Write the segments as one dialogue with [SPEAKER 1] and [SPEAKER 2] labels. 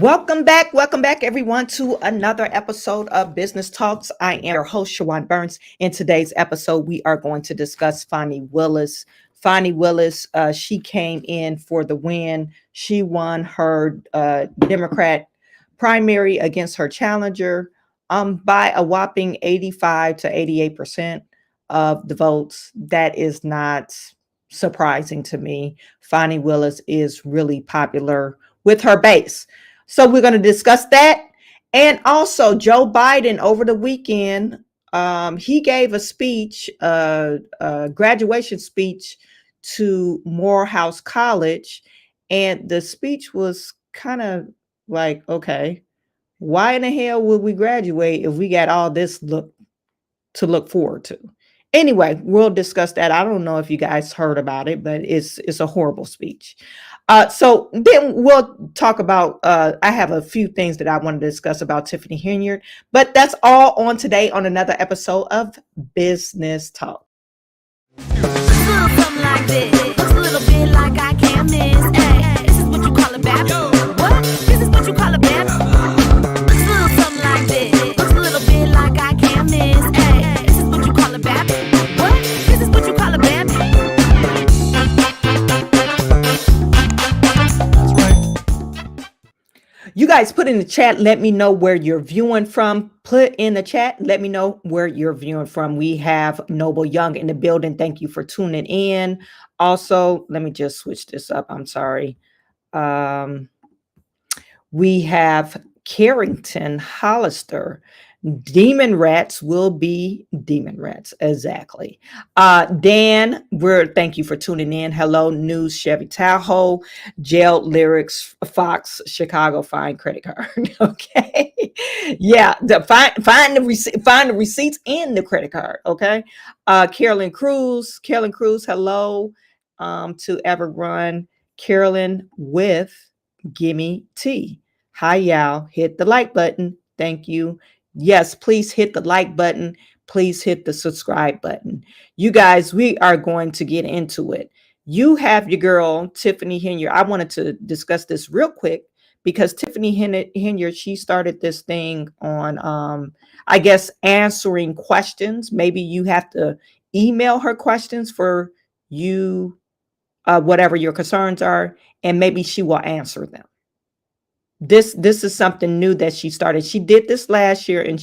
[SPEAKER 1] Welcome back, everyone, to another episode of Business Talks. I am your host, Chawanne Burns. In today's episode, we are going to discuss Fani Willis. Fani Willis, she came in for the win. She won her Democrat primary against her challenger by a whopping 85 to 88% of the votes. That is not surprising to me. Fani Willis is really popular with her base. So we're going to discuss that. And also Joe Biden over the weekend, he gave a speech, a graduation speech to Morehouse College. And the speech was kind of like, okay, why in the hell would we graduate if we got all this to look forward to? Anyway, we'll discuss that. I don't know if you guys heard about it, but it's a horrible speech. So then we'll talk about, I have a few things that I want to discuss about Tiffany Henyard, but that's all on today on another episode of Business Talk.
[SPEAKER 2] Something like this. Looks a little bit like I can't miss. Hey, this is what you call a bad. What? This is what you call a bad. Something like this. Looks a little bit like I can't miss. Hey, this is what you call a bad. What? This is what you call a bad.
[SPEAKER 1] You guys put in the chat, let me know where you're viewing from. Put in the chat, let me know where you're viewing from. We have Noble Young in the building. Thank you for tuning in. Also, let me just switch this up. I'm sorry. We have Carrington Hollister. Demon rats will be demon rats. Exactly. Dan, thank you for tuning in. Hello, News Chevy Tahoe, Jail Lyrics, Fox, Chicago, Fine Credit Card. Okay. Yeah. Find the receipts and the credit card. Okay. Carolyn Cruz, hello. To everyone. Carolyn with Gimme Tea. Hi, y'all. Hit the like button. Thank you. Yes, please hit the like button. Please hit the subscribe button. You guys, we are going to get into it. You have your girl, Tiffany Henyard. I wanted to discuss this real quick because Tiffany Henyard, she started this thing on, I guess, answering questions. Maybe you have to email her questions for you, whatever your concerns are, and maybe she will answer them. This is something new that she started. She did this last year, and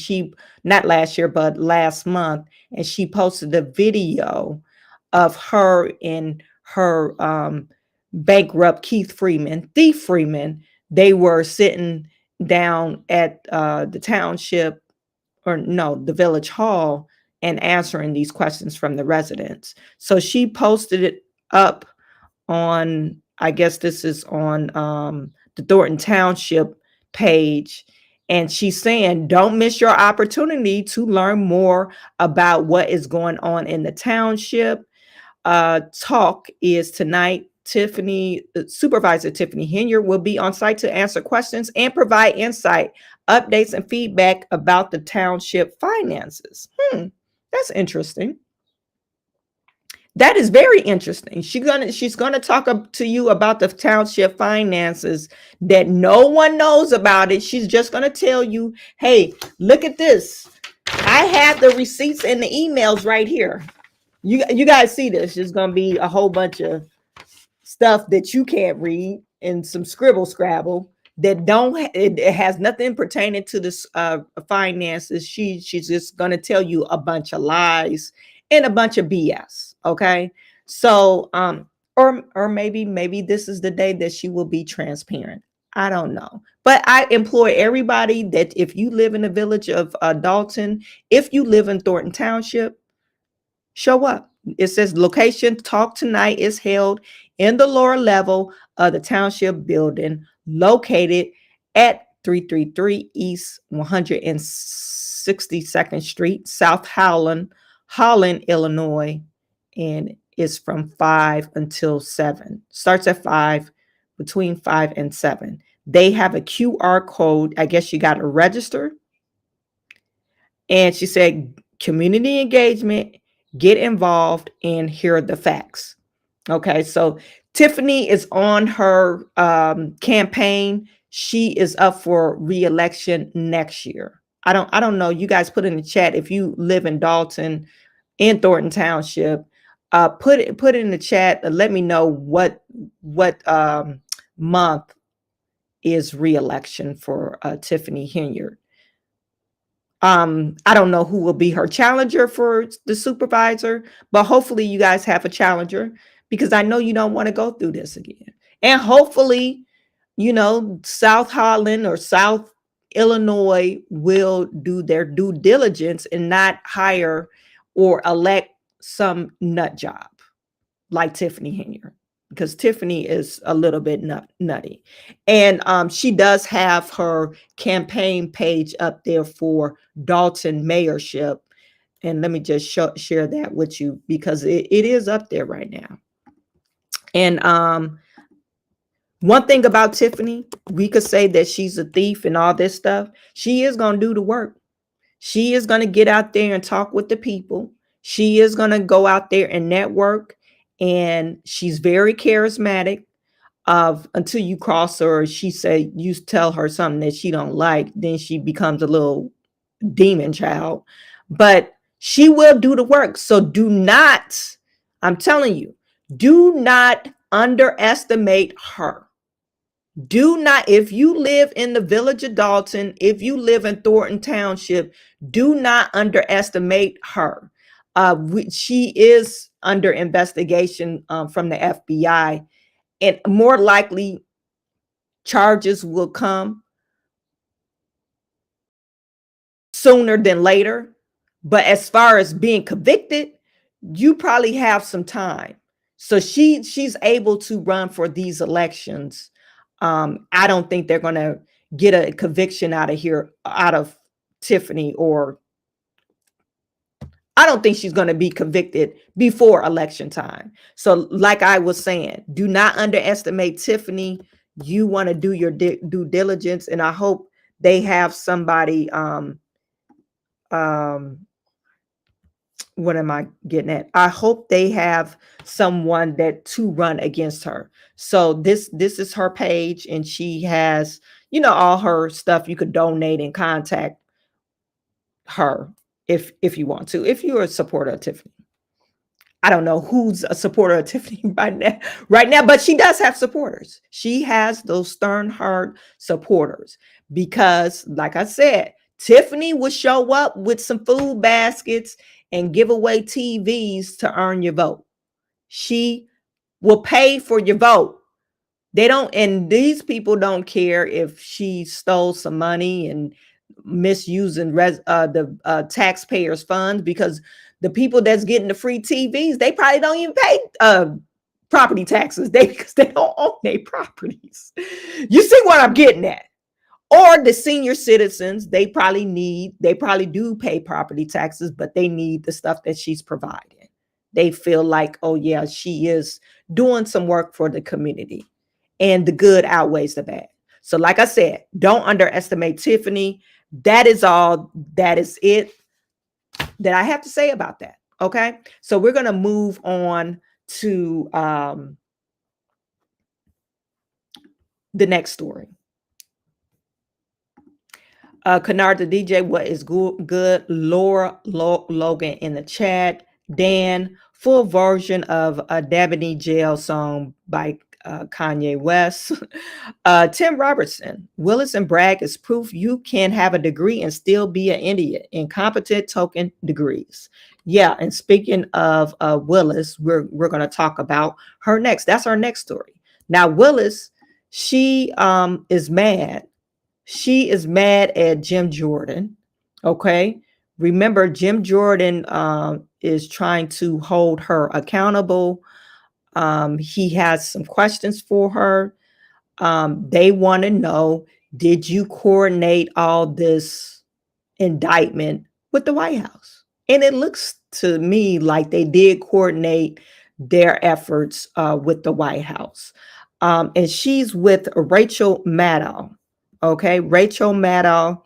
[SPEAKER 1] not last year, but last month, and she posted a video of her and her bankrupt Thief Freeman. They were sitting down at the township, the village hall, and answering these questions from the residents. So she posted it up on, I guess this is on the Thornton Township page, and she's saying, don't miss your opportunity to learn more about what is going on in the township. Talk is tonight. Supervisor Tiffany Henyard will be on site to answer questions and provide insight, updates, and feedback about the township finances. That's interesting. That is very interesting. She's gonna talk to you about the township finances that no one knows about it. She's just gonna tell you, hey, look at this. I have the receipts and the emails right here. You guys see this. There's gonna be a whole bunch of stuff that you can't read and some scribble scrabble that it has nothing pertaining to this finances. She's just gonna tell you a bunch of lies and a bunch of BS. Okay. So, or maybe this is the day that she will be transparent. I don't know. But I implore everybody that if you live in the village of Dalton, if you live in Thornton Township, show up. It says location talk tonight is held in the lower level of the township building located at 333 East 162nd Street, South Holland, Illinois. And it's from 5 until 7. Starts at 5, between 5 and 7. They have a QR code. I guess you got to register. And she said, community engagement, get involved, and here are the facts. Okay, so Tiffany is on her campaign. She is up for re-election next year. I don't know. You guys put in the chat if you live in Dalton in Thornton Township. Put it in the chat. Let me know what month is re-election for Tiffany Henyard. I don't know who will be her challenger for the supervisor, but hopefully you guys have a challenger because I know you don't want to go through this again. And hopefully, South Holland or South Illinois will do their due diligence and not hire or elect some nut job like Tiffany Henyard, because Tiffany is a little bit nutty. And she does have her campaign page up there for Dalton mayorship. And let me just share that with you because it is up there right now. And one thing about Tiffany, we could say that she's a thief and all this stuff. She is going to do the work. She is going to get out there and talk with the people. She is going to go out there and network. And she's very charismatic. Until you cross her, she say you tell her something that she don't like, then she becomes a little demon child. But she will do the work. So do not, I'm telling you, do not underestimate her. Do not, if you live in the village of Dalton, if you live in Thornton Township, do not underestimate her. She is under investigation from the FBI, and more likely charges will come sooner than later. But as far as being convicted, you probably have some time. So she's able to run for these elections. I don't think they're going to get a conviction out of Tiffany, or I don't think she's going to be convicted before election time. So like I was saying, do not underestimate Tiffany. You want to do your due diligence, and I hope they have somebody, what am I getting at? I hope they have someone that to run against her. So this is her page, and she has, all her stuff. You could donate and contact her if you want to, if you're a supporter of Tiffany. I don't know who's a supporter of Tiffany right now, but she does have supporters. She has those stern hard supporters because, like I said, Tiffany will show up with some food baskets and give away TVs to earn your vote. She will pay for your vote. They don't, and these people don't care if she stole some money and misusing the taxpayers' funds, because the people that's getting the free TVs, they probably don't even pay property taxes because they don't own their properties. You see what I'm getting at? Or the senior citizens, they probably do pay property taxes, but they need the stuff that she's providing. They feel like, oh yeah, she is doing some work for the community, and the good outweighs the bad. So like I said, don't underestimate Tiffany. That is all. That is it that I have to say about that. Okay. So we're going to move on to the next story. Kennard the DJ, what is good? Laura Logan in the chat. Dan, full version of a Dabney Jail song by Kanye West. Tim Robertson, Willis and Bragg is proof you can have a degree and still be an idiot. Incompetent token degrees. Yeah, and speaking of Willis, we're going to talk about her next. That's our next story. Now, Willis, she is mad. She is mad at Jim Jordan. Okay. Remember, Jim Jordan is trying to hold her accountable. He has some questions for her. They want to know, did you coordinate all this indictment with the White House? And it looks to me like they did coordinate their efforts with the White House. And she's with Rachel Maddow. Okay, Rachel Maddow,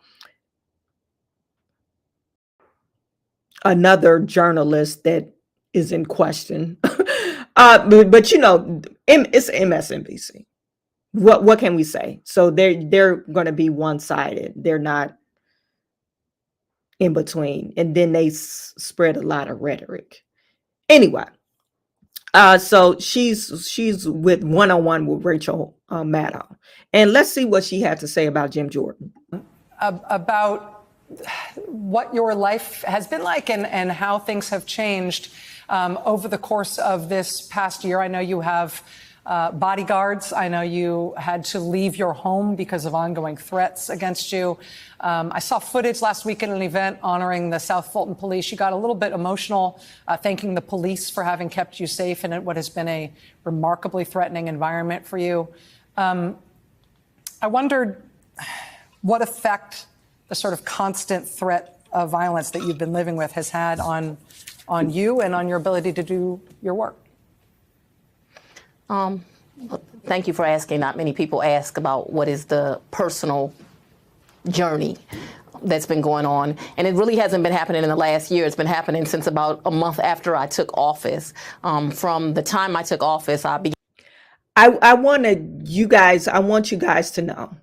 [SPEAKER 1] another journalist that is in question. But it's MSNBC. What can we say? So they're going to be one-sided. They're not in between, and then they spread a lot of rhetoric. Anyway, so she's with one-on-one with Rachel Maddow, and let's see what she had to say about Jim Jordan.
[SPEAKER 3] About what your life has been like and how things have changed over the course of this past year. I know you have bodyguards. I know you had to leave your home because of ongoing threats against you. I saw footage last week at an event honoring the South Fulton police. You got a little bit emotional, thanking the police for having kept you safe in what has been a remarkably threatening environment for you. I wondered what effect the sort of constant threat of violence that you've been living with has had on you and on your ability to do your work.
[SPEAKER 4] Thank you for asking. Not many people ask about what is the personal journey that's been going on. And it really hasn't been happening in the last year. It's been happening since about a month after I took office. From the time I took office, I
[SPEAKER 1] want you guys to know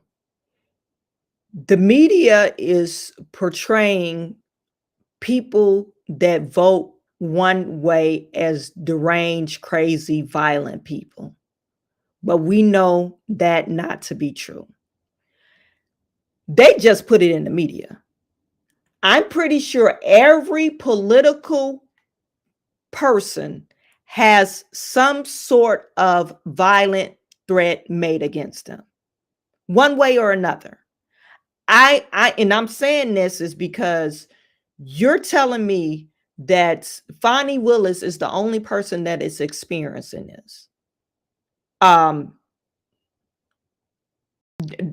[SPEAKER 1] the media is portraying people that vote one way as deranged, crazy, violent people. But we know that not to be true. They just put it in the media. I'm pretty sure every political person has some sort of violent threat made against them, one way or another. And I'm saying this is because you're telling me that Fani Willis is the only person that is experiencing this.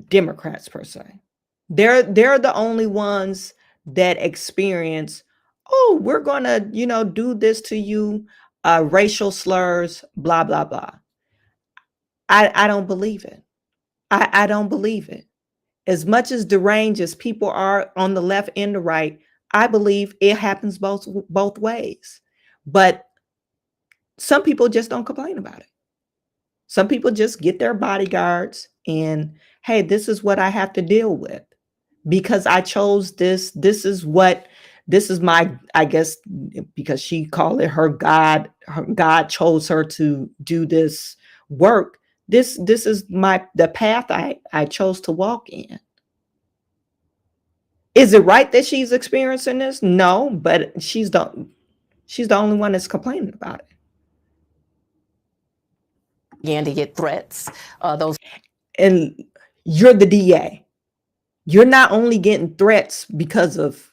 [SPEAKER 1] Democrats per se, they're the only ones that experience, oh, we're gonna do this to you, racial slurs, blah blah blah. I don't believe it. I don't believe it. As much as deranged as people are on the left and the right, I believe it happens both ways. But some people just don't complain about it. Some people just get their bodyguards and, hey, this is what I have to deal with because I chose this. This is my, I guess, because she called it her God. Her God chose her to do this work. This is the path I chose to walk in. Is it right that she's experiencing this? No, but she's the only one that's complaining about it.
[SPEAKER 4] Began to get threats.
[SPEAKER 1] And you're the DA. You're not only getting threats because of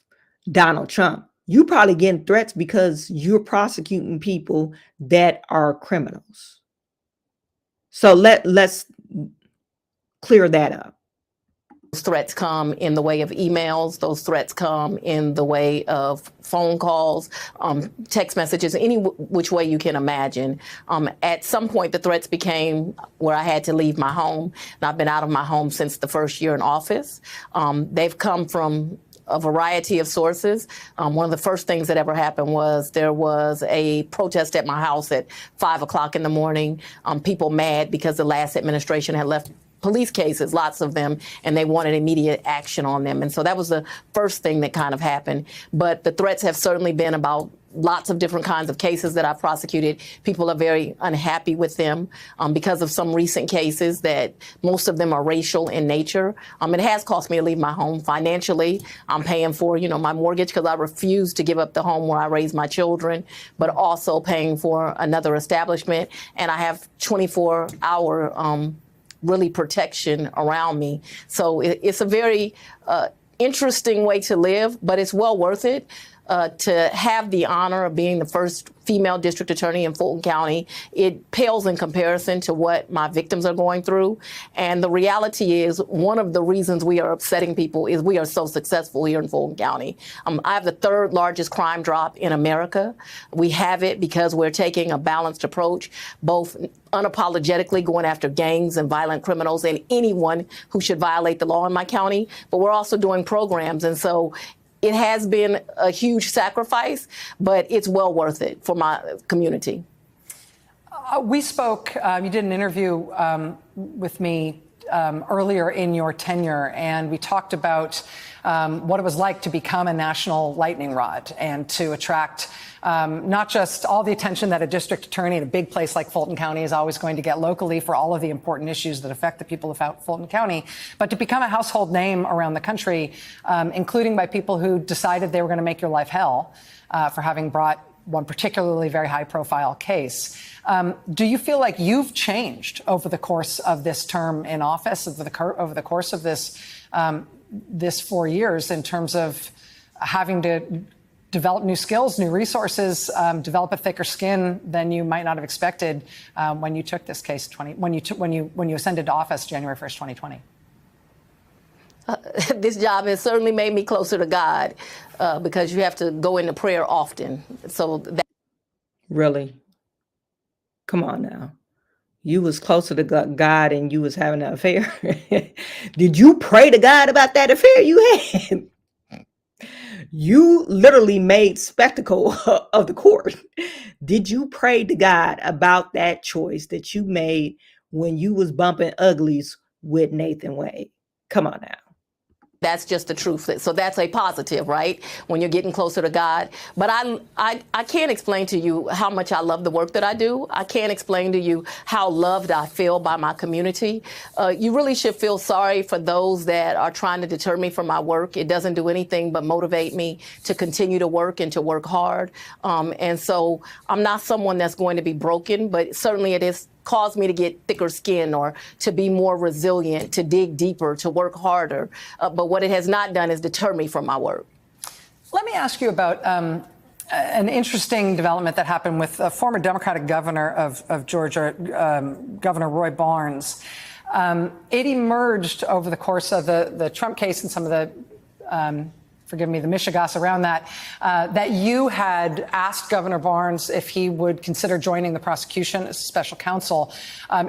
[SPEAKER 1] Donald Trump. You probably getting threats because you're prosecuting people that are criminals. So let's clear that up.
[SPEAKER 4] Those threats come in the way of emails. Those threats come in the way of phone calls, text messages, any which way you can imagine. At some point, the threats became where I had to leave my home. And I've been out of my home since the first year in office. They've come from a variety of sources. One of the first things that ever happened was there was a protest at my house at 5 o'clock in the morning. People mad because the last administration had left police cases, lots of them, and they wanted immediate action on them. And so that was the first thing that kind of happened. But the threats have certainly been about lots of different kinds of cases that I've prosecuted. People are very unhappy with them because of some recent cases that most of them are racial in nature. It has cost me to leave my home financially. I'm paying for, my mortgage because I refuse to give up the home where I raise my children, but also paying for another establishment. And I have 24-hour really protection around me. So it's a very interesting way to live, but it's well worth it. To have the honor of being the first female district attorney in Fulton County, it pales in comparison to what my victims are going through. And the reality is, one of the reasons we are upsetting people is we are so successful here in Fulton County. I have the third largest crime drop in America. We have it because we're taking a balanced approach, both unapologetically going after gangs and violent criminals and anyone who should violate the law in my county, but we're also doing programs. And so it has been a huge sacrifice, but it's well worth it for my community.
[SPEAKER 3] We spoke, you did an interview with me earlier in your tenure, and we talked about what it was like to become a national lightning rod and to attract not just all the attention that a district attorney in a big place like Fulton County is always going to get locally for all of the important issues that affect the people of Fulton County, but to become a household name around the country, including by people who decided they were going to make your life hell for having brought one particularly very high-profile case. Do you feel like you've changed over the course of this term in office, over the course of this 4 years, in terms of having to develop new skills, new resources, develop a thicker skin than you might not have expected when you took this case when you ascended to office January 1st, 2020?
[SPEAKER 4] This job has certainly made me closer to God because you have to go into prayer often. So that
[SPEAKER 1] Really? Come on now. You was closer to God and you was having an affair. Did you pray to God about that affair you had? You literally made spectacle of the court. Did you pray to God about that choice that you made when you was bumping uglies with Nathan Wade? Come on now.
[SPEAKER 4] That's just the truth. So that's a positive, right? When you're getting closer to God. But I can't explain to you how much I love the work that I do. I can't explain to you how loved I feel by my community. You really should feel sorry for those that are trying to deter me from my work. It doesn't do anything but motivate me to continue to work and to work hard. And so I'm not someone that's going to be broken, but certainly it is caused me to get thicker skin or to be more resilient, to dig deeper, to work harder. But what it has not done is deter me from my work.
[SPEAKER 3] Let me ask you about an interesting development that happened with a former Democratic governor of Georgia, Governor Roy Barnes. It emerged over the course of the Trump case and some of the forgive me, the mishigas around that, that you had asked Governor Barnes if he would consider joining the prosecution as special counsel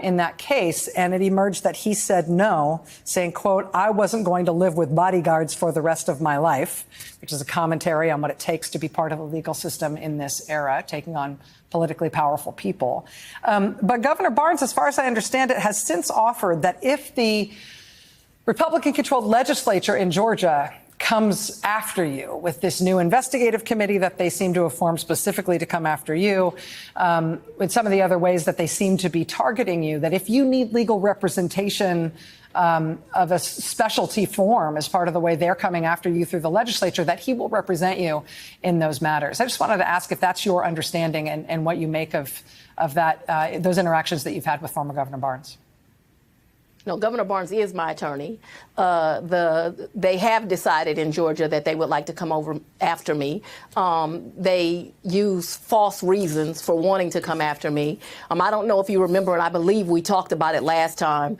[SPEAKER 3] in that case. And it emerged that he said no, saying, quote, "I wasn't going to live with bodyguards for the rest of my life," which is a commentary on what it takes to be part of the legal system in this era, taking on politically powerful people. But Governor Barnes, as far as I understand it, has since offered that if the Republican-controlled legislature in Georgia comes after you with this new investigative committee that they seem to have formed specifically to come after you, with some of the other ways that they seem to be targeting you, that if you need legal representation of a specialty form as part of the way they're coming after you through the legislature, that he will represent you in those matters. I just wanted to ask if that's your understanding and what you make of that, those interactions that you've had with former Governor Barnes.
[SPEAKER 4] No, Governor Barnes is my attorney. They have decided in Georgia that they would like to come over after me. They use false reasons for wanting to come after me. I don't know if you remember, and I believe we talked about it last time.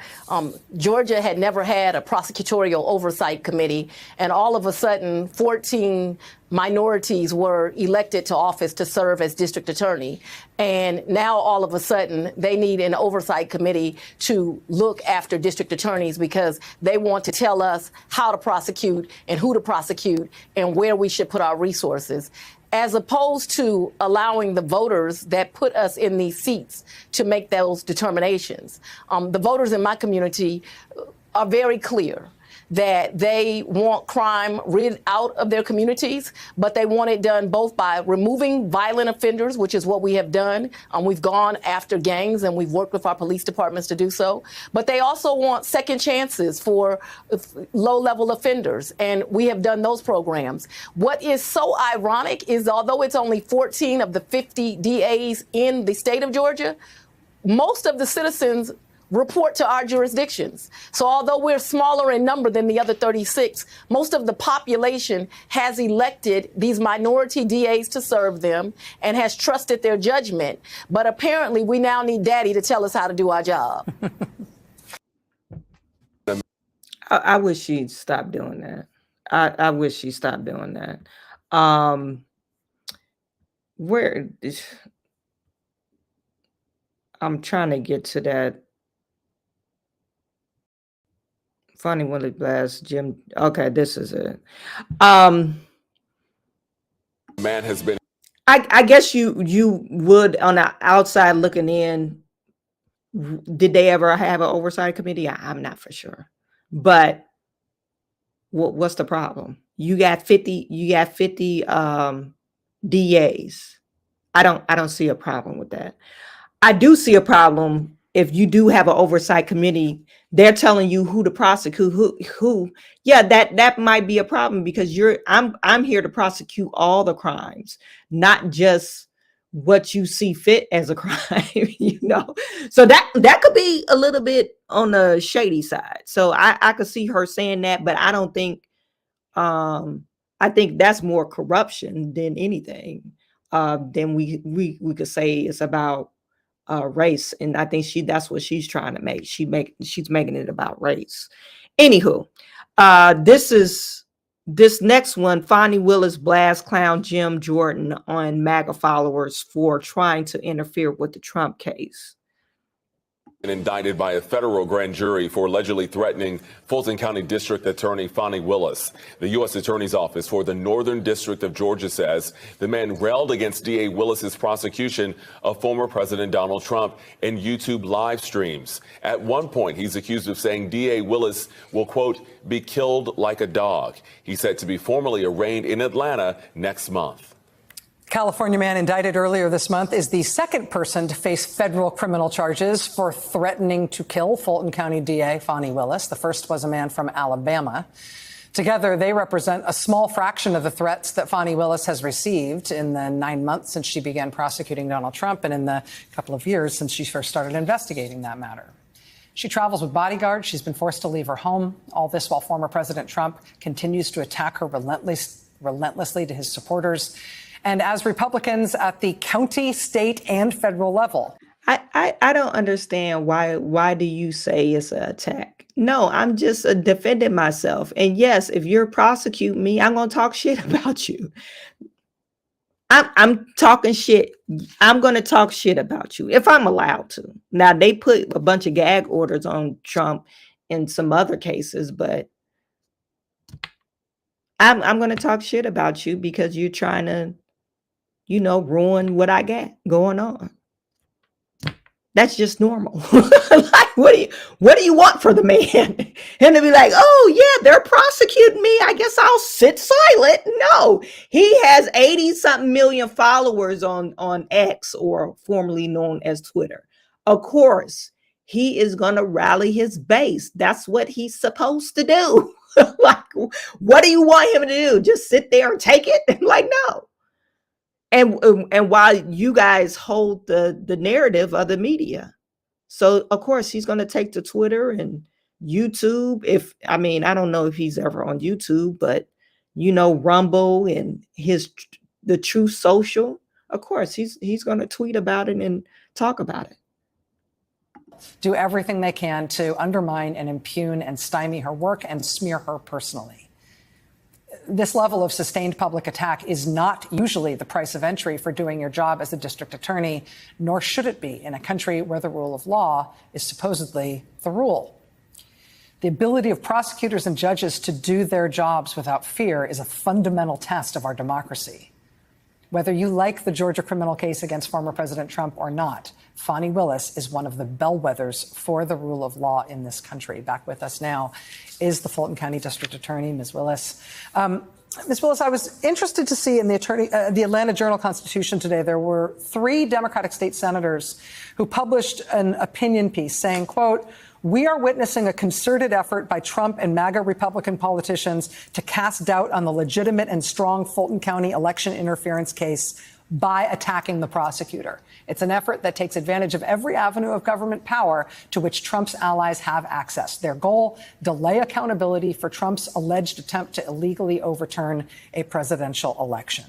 [SPEAKER 4] Georgia had never had a prosecutorial oversight committee, and all of a sudden, 14 minorities were elected to office to serve as district attorney. And now all of a sudden they need an oversight committee to look after district attorneys because they want to tell us how to prosecute and who to prosecute and where we should put our resources, as opposed to allowing the voters that put us in these seats to make those determinations. The voters in my community are very clear that they want crime rid out of their communities, but they want it done both by removing violent offenders, which is what we have done. We've gone after gangs and we've worked with our police departments to do so. But they also want second chances for low-level offenders, and we have done those programs. What is so ironic is although it's only 14 of the 50 DAs in the state of Georgia, most of the citizens report to our jurisdictions. So although we're smaller in number than the other 36, most of the population has elected these minority DAs to serve them and has trusted their judgment. But apparently we now need daddy to tell us how to do our job.
[SPEAKER 1] I wish she'd stop doing that. I wish she stopped doing that. Where I'm trying to get to that. Fani Willis Blast, Jim. Okay, this is it.
[SPEAKER 5] Man has been.
[SPEAKER 1] I guess you would on the outside looking in. Did they ever have an oversight committee? I'm not for sure, but what's the problem? You got 50. You got 50 DAs. I don't see a problem with that. I do see a problem if you do have an oversight committee. They're telling you who to prosecute, who. Yeah, that might be a problem because I'm here to prosecute all the crimes, not just what you see fit as a crime, So that could be a little bit on the shady side. So I could see her saying that, but I don't think I think that's more corruption than anything. Then we could say it's about race, and I think that's what she's trying to make. She's making it about race. Anywho, this next one. Fani Willis blasts clown Jim Jordan on MAGA followers for trying to interfere with the Trump case.
[SPEAKER 5] And indicted by a federal grand jury for allegedly threatening Fulton County District Attorney Fani Willis. The U.S. Attorney's Office for the Northern District of Georgia says the man railed against DA Willis's prosecution of former President Donald Trump in YouTube live streams. At one point, he's accused of saying DA Willis will, quote, be killed like a dog. He's set to be formally arraigned in Atlanta next month.
[SPEAKER 3] California man indicted earlier this month is the second person to face federal criminal charges for threatening to kill Fulton County DA Fani Willis. The first was a man from Alabama. Together, they represent a small fraction of the threats that Fani Willis has received in the 9 months since she began prosecuting Donald Trump and in the couple of years since she first started investigating that matter. She travels with bodyguards. She's been forced to leave her home. All this while former President Trump continues to attack her relentlessly to his supporters. And as Republicans at the county, state, and federal level.
[SPEAKER 1] I don't understand why do you say it's an attack? No, I'm just defending myself. And yes, if you're prosecuting me, I'm going to talk shit about you. I'm talking shit. I'm going to talk shit about you if I'm allowed to. Now, they put a bunch of gag orders on Trump in some other cases, but I'm going to talk shit about you because you're trying to ruin what I got going on. That's just normal. Like, what do you want for the man? Him to be like, oh yeah, they're prosecuting me, I guess I'll sit silent. No, he has 80-something million followers on X, or formerly known as Twitter. Of course, he is gonna rally his base. That's what he's supposed to do. Like, what do you want him to do? Just sit there and take it? Like, no. And while you guys hold the narrative of the media. So of course he's going to take to Twitter and YouTube. I don't know if he's ever on YouTube, but Rumble and the Truth Social. Of course he's going to tweet about it and talk about it.
[SPEAKER 3] Do everything they can to undermine and impugn and stymie her work and smear her personally. This level of sustained public attack is not usually the price of entry for doing your job as a district attorney, nor should it be in a country where the rule of law is supposedly the rule. The ability of prosecutors and judges to do their jobs without fear is a fundamental test of our democracy. Whether you like the Georgia criminal case against former President Trump or not, Fani Willis is one of the bellwethers for the rule of law in this country. Back with us now is the Fulton County District Attorney, Ms. Willis. Ms. Willis, I was interested to see in the Atlanta Journal-Constitution today, there were 3 Democratic state senators who published an opinion piece saying, quote, we are witnessing a concerted effort by Trump and MAGA Republican politicians to cast doubt on the legitimate and strong Fulton County election interference case by attacking the prosecutor. It's an effort that takes advantage of every avenue of government power to which Trump's allies have access. Their goal, delay accountability for Trump's alleged attempt to illegally overturn a presidential election.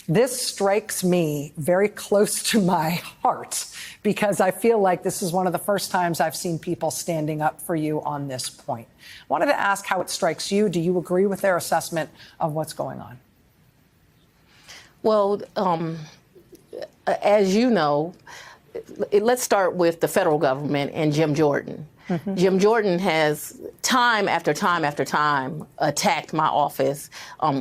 [SPEAKER 3] This strikes me very close to my heart because I feel like this is one of the first times I've seen people standing up for you on this point. I wanted to ask how it strikes you. Do you agree with their assessment of what's going on?
[SPEAKER 4] Well, as you know, let's start with the federal government and Jim Jordan. Jim Jordan has time after time after time attacked my office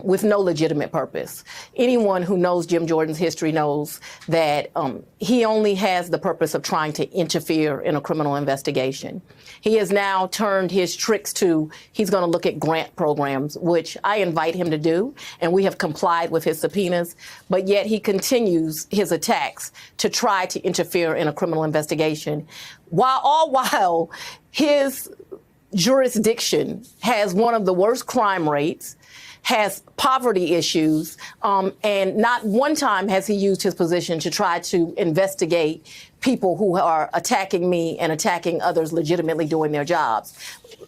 [SPEAKER 4] with no legitimate purpose. Anyone who knows Jim Jordan's history knows that he only has the purpose of trying to interfere in a criminal investigation. He has now turned his tricks to he's going to look at grant programs, which I invite him to do, and we have complied with his subpoenas, but yet he continues his attacks to try to interfere in a criminal investigation, while his jurisdiction has one of the worst crime rates, has poverty issues, and not one time has he used his position to try to investigate people who are attacking me and attacking others legitimately doing their jobs,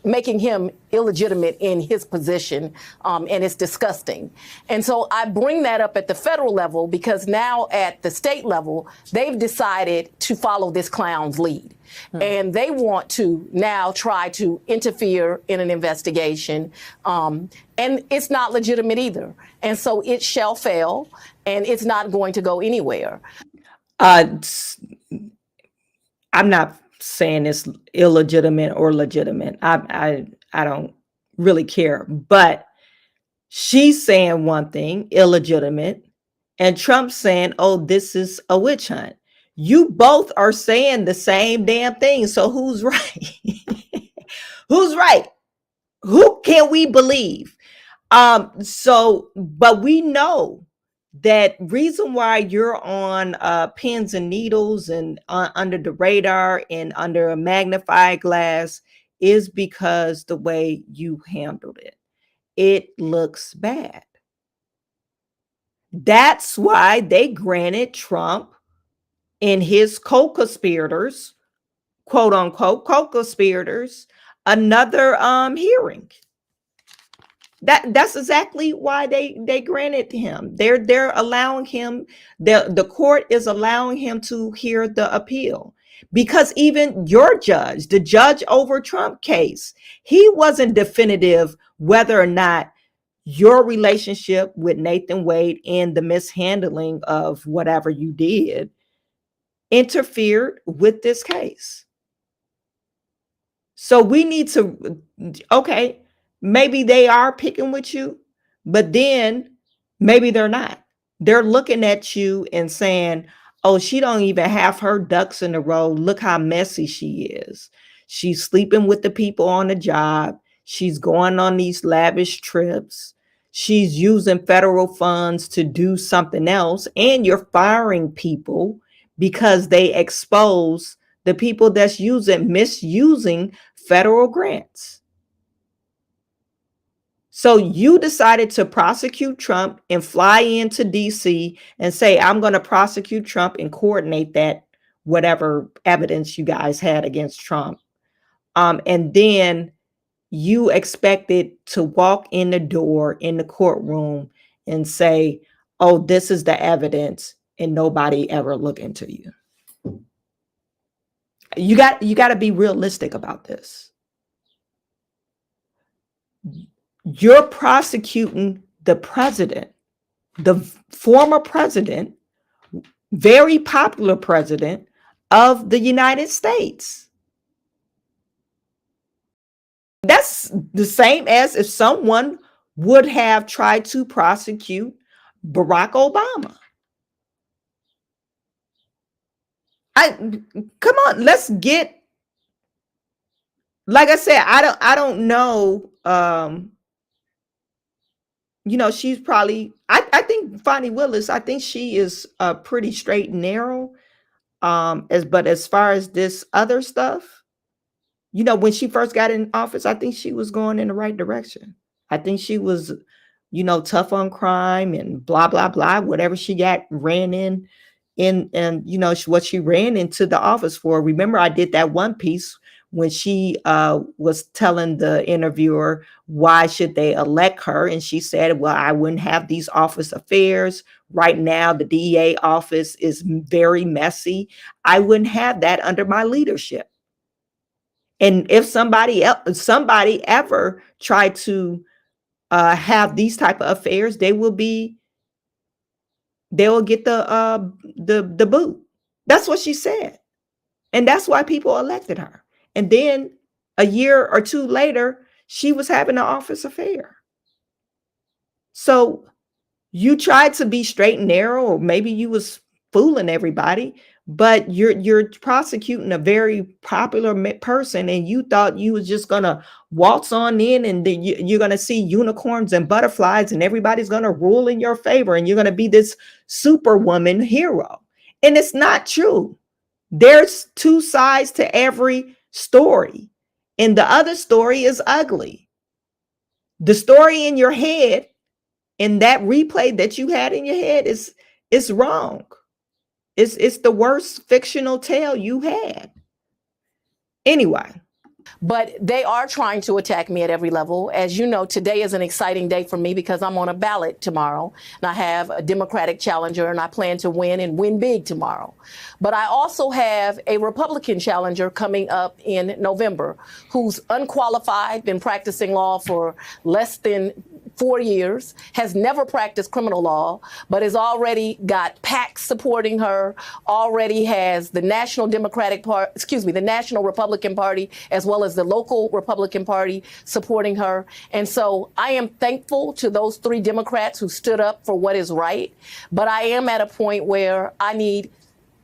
[SPEAKER 4] making him illegitimate in his position, and it's disgusting. And so I bring that up at the federal level because now at the state level, they've decided to follow this clown's lead. And they want to now try to interfere in an investigation, and it's not legitimate either. And so it shall fail, and it's not going to go anywhere.
[SPEAKER 1] I'm not saying it's illegitimate or legitimate. I don't really care. But she's saying one thing, illegitimate, and Trump's saying, oh, this is a witch hunt. You both are saying the same damn thing. So who's right? Who's right? Who can we believe? But we know that reason why you're on pins and needles and under the radar and under a magnified glass is because the way you handled it. It looks bad. That's why they granted Trump and his co-conspirators, quote unquote, co-conspirators, another hearing. That's exactly why they granted him. They're allowing him, the court is allowing him to hear the appeal. Because even your judge, the judge over Trump case, he wasn't definitive whether or not your relationship with Nathan Wade and the mishandling of whatever you did interfered with this case. So we need to, okay, maybe they are picking with you, but then maybe they're not. They're looking at you and saying, oh, she don't even have her ducks in a row. Look how messy she is. She's sleeping with the people on the job. She's going on these lavish trips. She's using federal funds to do something else. And you're firing people because they expose the people that's misusing federal grants. So you decided to prosecute Trump and fly into DC and say, I'm going to prosecute Trump and coordinate that, whatever evidence you guys had against Trump. And then you expected to walk in the door in the courtroom and say, oh, this is the evidence, and nobody ever look into you. You got to be realistic about this. You're prosecuting the president, the former president, very popular president of the United States. That's the same as if someone would have tried to prosecute Barack Obama. Come on, let's get, like I said, I don't know. She's probably, I think Fani Willis, I think she is pretty straight and narrow. But as far as this other stuff, when she first got in office, I think she was going in the right direction. I think she was, tough on crime and blah, blah, blah, whatever she ran in and what she ran into the office for. Remember, I did that one piece when she was telling the interviewer, why should they elect her? And she said, well, I wouldn't have these office affairs. Right now, the DEA office is very messy. I wouldn't have that under my leadership. And if somebody ever tried to have these type of affairs, they will get the boot. That's what she said. And that's why people elected her. And then a year or two later, she was having an office affair. So you tried to be straight and narrow, or maybe you was fooling everybody, but you're prosecuting a very popular person, and you thought you was just gonna waltz on in, and then you're gonna see unicorns and butterflies, and everybody's gonna rule in your favor, and you're gonna be this superwoman hero. And it's not true. There's two sides to every story, and the other story is ugly. The story in your head, and that replay that you had in your head, is wrong. It's the worst fictional tale you had. Anyway,
[SPEAKER 4] But they are trying to attack me at every level. As you know, today is an exciting day for me because I'm on a ballot tomorrow, and I have a Democratic challenger, and I plan to win and win big tomorrow. But I also have a Republican challenger coming up in November who's unqualified, been practicing law for less than 4 years, has never practiced criminal law, but has already got PACs supporting her, already has the National the National Republican Party, as well as the local Republican Party supporting her. And so I am thankful to those 3 Democrats who stood up for what is right. But I am at a point where I need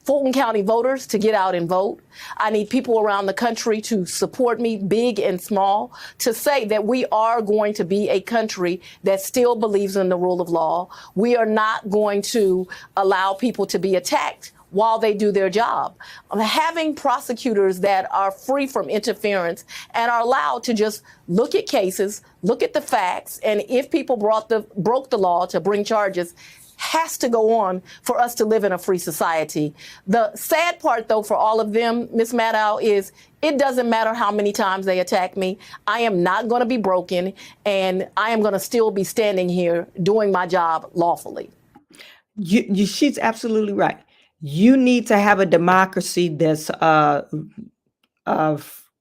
[SPEAKER 4] Fulton County voters to get out and vote. I need people around the country to support me, big and small, to say that we are going to be a country that still believes in the rule of law. We are not going to allow people to be attacked while they do their job. Having prosecutors that are free from interference and are allowed to just look at cases, look at the facts, and if people broke the law, to bring charges, has to go on for us to live in a free society. The sad part, though, for all of them, Ms. Maddow, is it doesn't matter how many times they attack me. I am not going to be broken, and I am going to still be standing here doing my job lawfully.
[SPEAKER 1] She's absolutely right. You need to have a democracy that's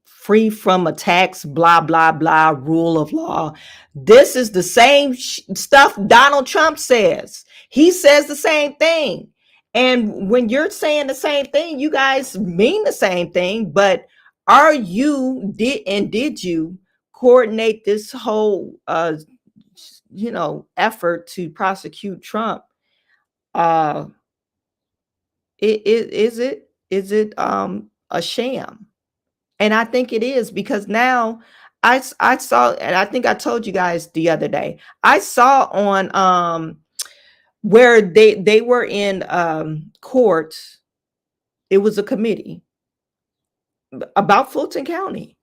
[SPEAKER 1] free from attacks, blah, blah, blah, rule of law. This is the same stuff Donald Trump says. He says the same thing. And when you're saying the same thing, you guys mean the same thing. But did you coordinate this whole, effort to prosecute Trump? Is it a sham? And I think it is, because now I saw, and I think I told you guys the other day, I saw on where they were in court. It was a committee about Fulton County.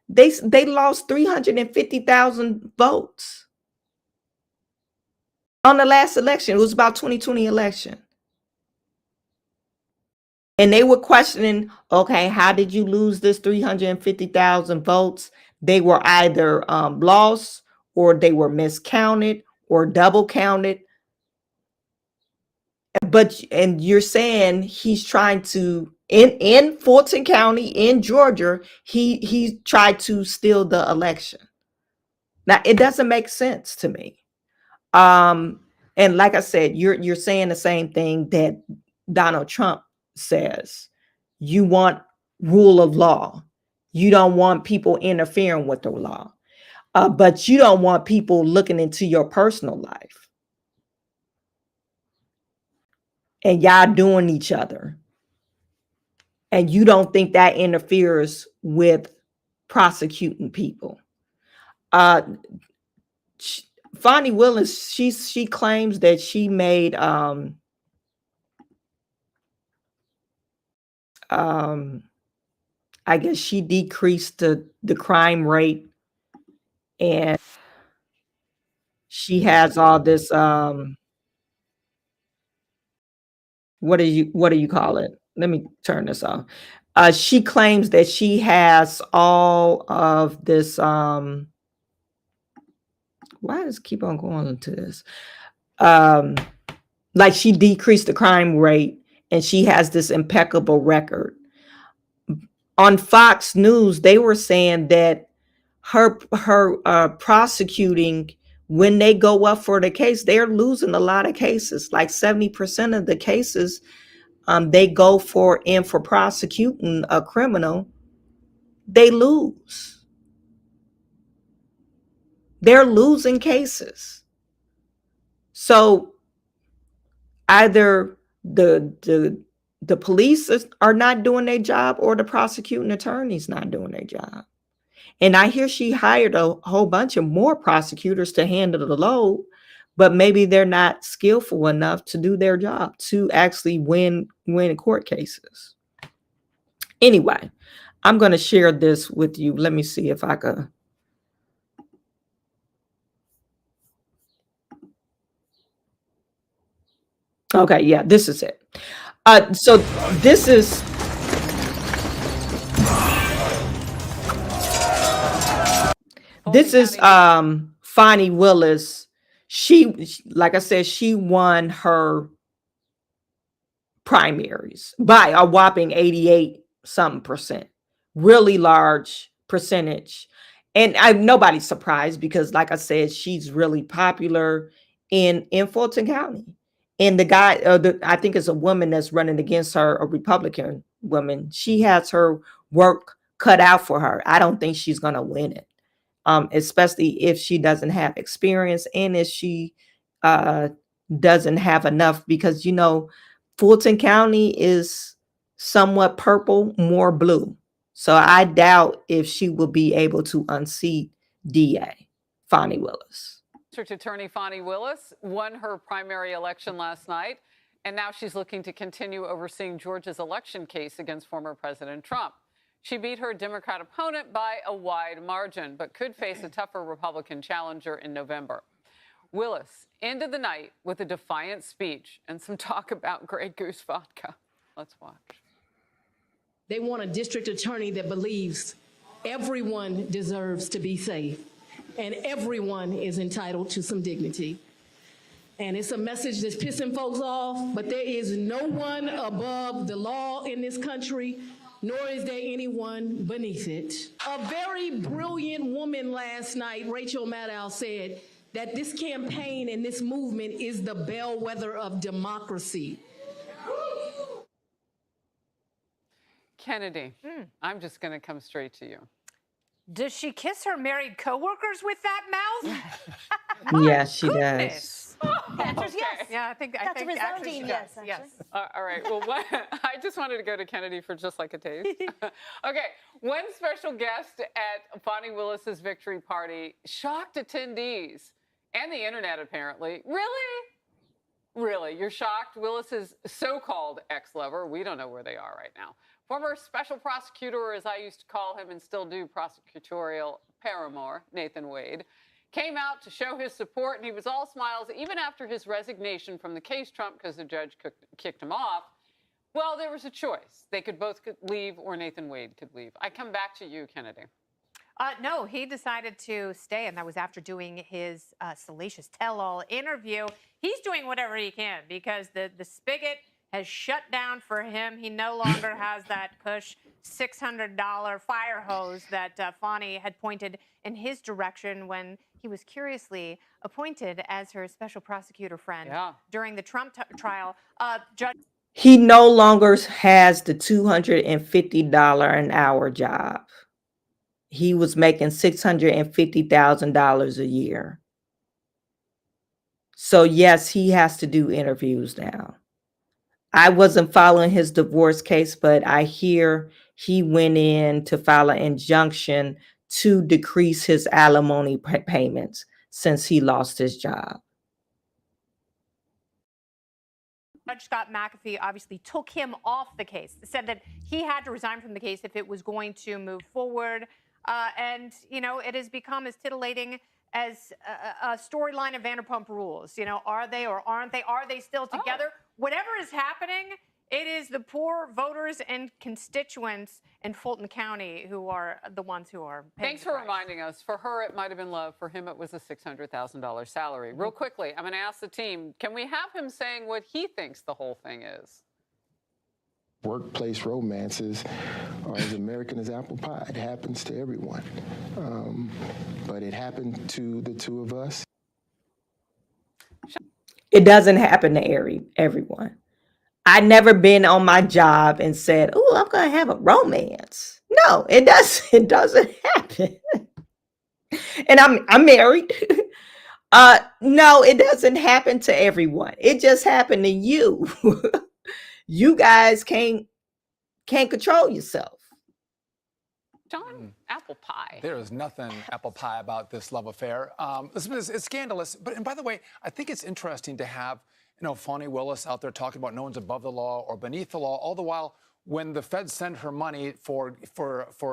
[SPEAKER 1] They lost 350,000 votes on the last election. It was about 2020 election. And they were questioning, okay, how did you lose this 350,000 votes? They were either lost, or they were miscounted, or double counted. And you're saying he's trying to, in Fulton County, in Georgia, he tried to steal the election. Now, it doesn't make sense to me. And like I said, you're saying the same thing that Donald Trump says. You want rule of law. You don't want people interfering with the law. But you don't want people looking into your personal life. And y'all doing each other. And you don't think that interferes with prosecuting people. Fani Willis, she claims that she made I guess she decreased the crime rate, and she has all this what do you call it? Let me turn this off. She claims that she has all of this why does it keep on going into this? Like she decreased the crime rate, and she has this impeccable record. On Fox News, they were saying that her prosecuting, when they go up for the case, they're losing a lot of cases. Like 70% of the cases they go for prosecuting a criminal, they lose. They're losing cases. So either the police are not doing their job, or the prosecuting attorney's not doing their job. And I hear she hired a whole bunch of more prosecutors to handle the load, but maybe they're not skillful enough to do their job, to actually win court cases. Anyway, I'm going to share this with you. Let me see if I could. Okay, yeah, this is it. So this is Fani Willis. She, like I said, she won her primaries by a whopping 88 something percent, really large percentage. And nobody's surprised, because like I said, she's really popular in Fulton County. And the guy, I think it's a woman that's running against her, a Republican woman. She has her work cut out for her. I don't think she's going to win it, especially if she doesn't have experience, and if she doesn't have enough, because, Fulton County is somewhat purple, more blue. So I doubt if she will be able to unseat DA Fani Willis.
[SPEAKER 6] District Attorney Fani Willis won her primary election last night, and now she's looking to continue overseeing Georgia's election case against former President Trump. She beat her Democrat opponent by a wide margin, but could face a tougher Republican challenger in November. Willis ended the night with a defiant speech and some talk about Grey Goose vodka. Let's watch.
[SPEAKER 7] They want a district attorney that believes everyone deserves to be safe and everyone is entitled to some dignity. And it's a message that's pissing folks off, but there is no one above the law in this country, nor is there anyone beneath it. A very brilliant woman last night, Rachel Maddow, said that this campaign and this movement is the bellwether of democracy.
[SPEAKER 6] Kennedy, I'm just going to come straight to you.
[SPEAKER 8] Does she kiss her married coworkers with that mouth?
[SPEAKER 1] Yes, she does.
[SPEAKER 8] The answer's yes. Yeah, I think
[SPEAKER 9] That's
[SPEAKER 8] actually
[SPEAKER 9] a resounding
[SPEAKER 8] she
[SPEAKER 9] yes,
[SPEAKER 8] does. Yes.
[SPEAKER 6] All right. Well, I just wanted to go to Kennedy for just like a taste. Okay. One special guest at Fani Willis's victory party shocked attendees and the internet, apparently. Really? You're shocked? Willis's so-called ex-lover, we don't know where they are right now, former special prosecutor, or as I used to call him and still do, prosecutorial paramour, Nathan Wade, came out to show his support, and he was all smiles even after his resignation from the case Trump because the judge kicked him off. Well, there was a choice. They could both leave, or Nathan Wade could leave. I come back to you, Kennedy.
[SPEAKER 8] No, he decided to stay, and that was after doing his salacious tell-all interview. He's doing whatever he can because the spigot has shut down for him. He no longer has that push $600 fire hose that Fani had pointed in his direction when he was curiously appointed as her special prosecutor friend during the Trump trial. Judge.
[SPEAKER 1] He no longer has the $250 an hour job. He was making $650,000 a year. So yes, he has to do interviews now. I wasn't following his divorce case, but I hear he went in to file an injunction to decrease his alimony payments since he lost his job.
[SPEAKER 8] Judge Scott McAfee obviously took him off the case, said that he had to resign from the case if it was going to move forward. And, you know, it has become as titillating as a storyline of Vanderpump Rules. You know, are they or aren't they? Are they still together? Whatever is happening, it is the poor voters and constituents in Fulton County who are the ones who are paying.
[SPEAKER 6] Thanks for reminding us. For her, it might have been love. For him, it was a $600,000 salary. Real quickly, I'm going to ask the team, can we have him saying what he thinks the whole thing is?
[SPEAKER 10] Workplace romances are as American as apple pie. It happens to everyone. But it happened to the two of us.
[SPEAKER 1] It doesn't happen to everyone. I never been on my job and said, "Oh, I'm going to have a romance." No, it doesn't. It doesn't happen. And I'm married. No, it doesn't happen to everyone. It just happened to you. You guys can't control yourself.
[SPEAKER 6] John, apple pie.
[SPEAKER 9] There is nothing apple pie about this love affair. It's scandalous. And by the way, I think it's interesting to have, Fani Willis out there talking about no one's above the law or beneath the law, all the while when the feds send her money for